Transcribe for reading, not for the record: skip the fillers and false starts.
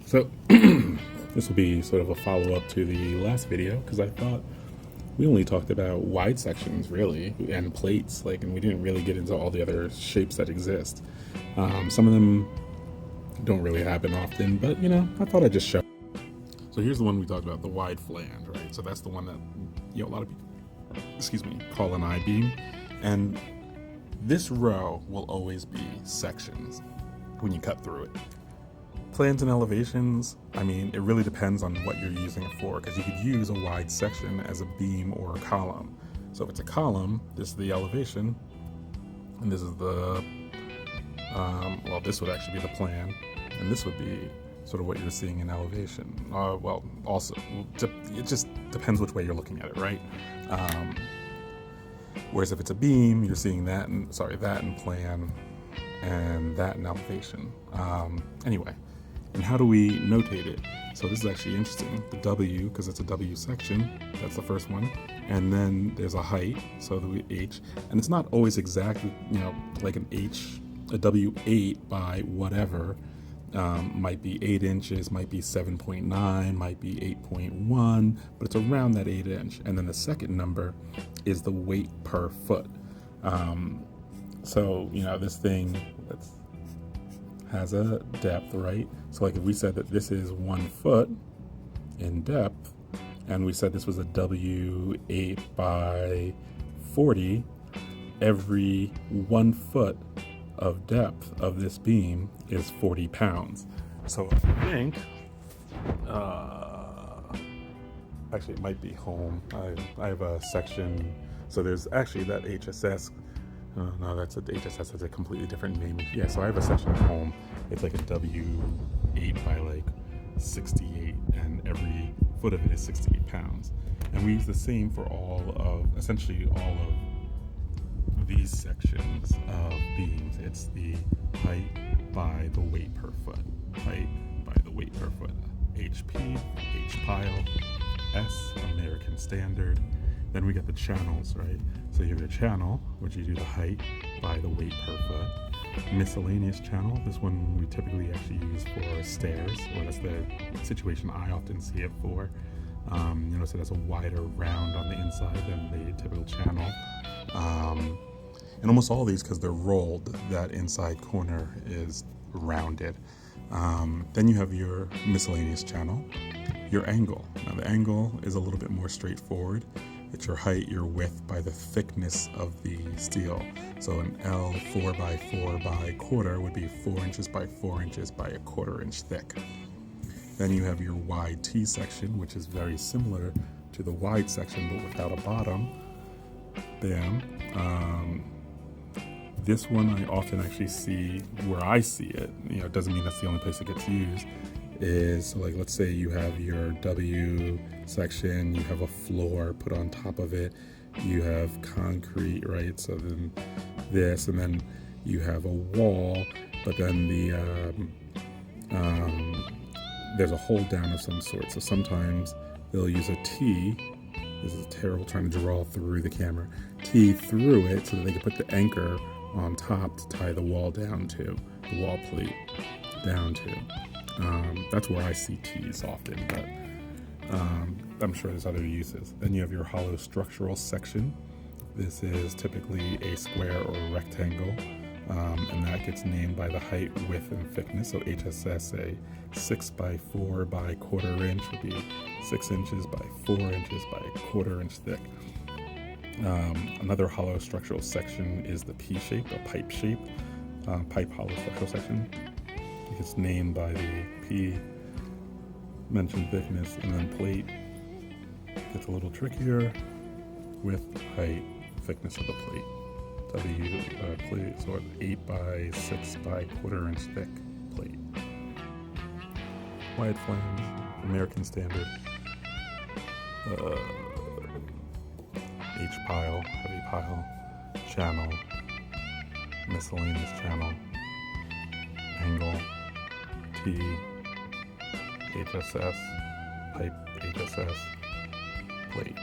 So this will be sort of a follow-up to the last video because I thought we only talked about wide sections really and plates, and we didn't really get into all the other shapes that exist. Some of them don't really happen often, but I thought I'd just show. So here's the one we talked about, the wide flange, right? So that's the one that a lot of people, call an I-beam, and this row will always be sections when you cut through it. Plans and elevations, it really depends on what you're using it for, because you could use a wide section as a beam or a column. So if it's a column, this is the elevation, and this is the, this would actually be the plan, and this would be sort of what you're seeing in elevation. Also, it just depends which way you're looking at it, right? Whereas if it's a beam, you're seeing that in plan, and that in elevation. Anyway. And how do we notate it? So this is actually interesting. The W, because it's a W section, that's the first one. And then there's a height, so the H. And it's not always exactly, like a W8 by whatever. Might be 8 inches, might be 7.9, might be 8.1, but it's around that 8 inch. And then the second number is the weight per foot. So, this thing has a depth, right? So if we said that this is 1 foot in depth, and we said this was a W8 by 40, every 1 foot of depth of this beam is 40 pounds. So I think, actually it might be home. I have a section, so there's actually that HSS. No, that's a HSS. That's a completely different name. Yeah, so I have a section at home. It's like a W8 by 68, and every foot of it is 68 pounds. And we use the same for essentially all of these sections of beams. It's the height by the weight per foot. Height by the weight per foot. HP, H-pile, S, American Standard. Then we get the channels, right? So you have your channel, which you do the height by the weight per foot. Miscellaneous channel, this one we typically actually use for stairs, or that's the situation I often see it for. So it has a wider round on the inside than the typical channel. And almost all of these, because they're rolled, that inside corner is rounded. Then you have your miscellaneous channel, your angle. Now the angle is a little bit more straightforward. It's your height, your width by the thickness of the steel. So an L 4 by 4 by quarter would be 4 inches by 4 inches by a 1/4 inch thick. Then you have your wide T section, which is very similar to the wide section but without a bottom. Bam. This one I often actually see where I see it. It doesn't mean that's the only place it gets used. Is let's say you have your W section, you have a floor put on top of it, you have concrete, right? So then this, and then you have a wall, but then there's a hold down of some sort. So sometimes they'll use a T. This is terrible trying to draw through the camera. T through it so that they can put the anchor on top to tie the wall down to, the wall plate down to. That's where I see T's often, but I'm sure there's other uses. Then you have your hollow structural section. This is typically a square or a rectangle, and that gets named by the height, width, and thickness. So HSS, a 6 by 4 by 1/4 inch would be 6 inches by 4 inches by 1/4 inch thick. Another hollow structural section is the P shape, a pipe shape, pipe hollow structural section. It's named by the P, mentioned thickness, and then plate gets a little trickier with height, thickness of the plate. Plate, so 8 by 6 by 1/4 inch thick plate. Wide flange, American Standard, H pile, heavy pile, channel, miscellaneous channel, angle, T, HSS, pipe HSS, plate.